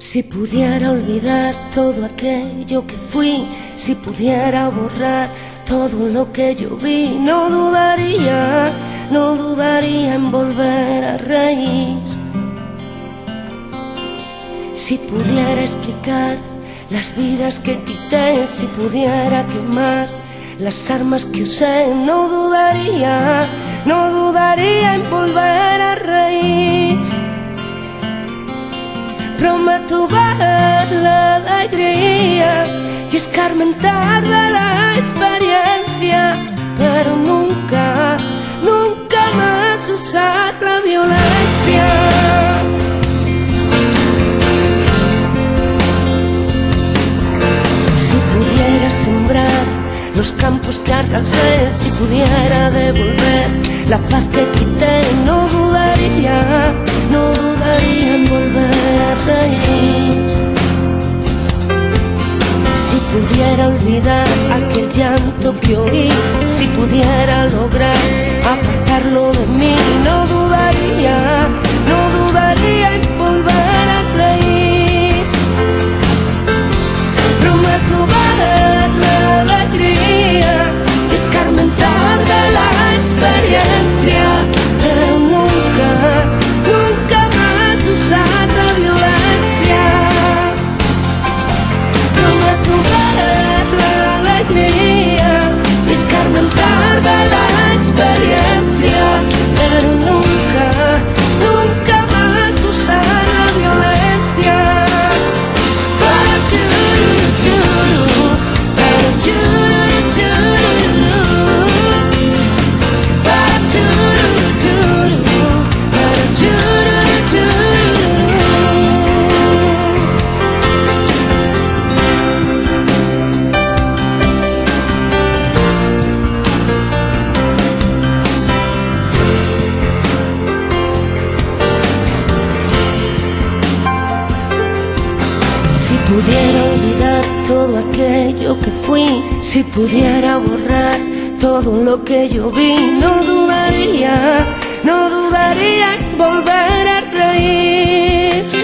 Si pudiera olvidar todo aquello que fui, si pudiera borrar todo lo que yo vi, no dudaría en volver a reír. Si pudiera explicar las vidas que quité, si pudiera quemar las armas que usé, no dudaría en volver a reír. Prometo ver la alegría y escarmentar de la experiencia, pero nunca más usar la violencia. Si pudiera sembrar los campos que arrasé, si pudiera devolver la paz que quité, no dudaría en volver a reír. Si pudiera olvidar aquel llanto que oí, si pudiera lograr apartarlo de mí, no dudaría en volver a reír. Prometo ver la alegría y escarmentar de la experiencia, pero nunca más usar la violencia. Prometo ver la alegría y escarmentar de la experiencia, pero nunca más usar la violencia. Si pudiera olvidar todo aquello que fui, si pudiera borrar todo lo que yo vi, no dudaría en volver a reír.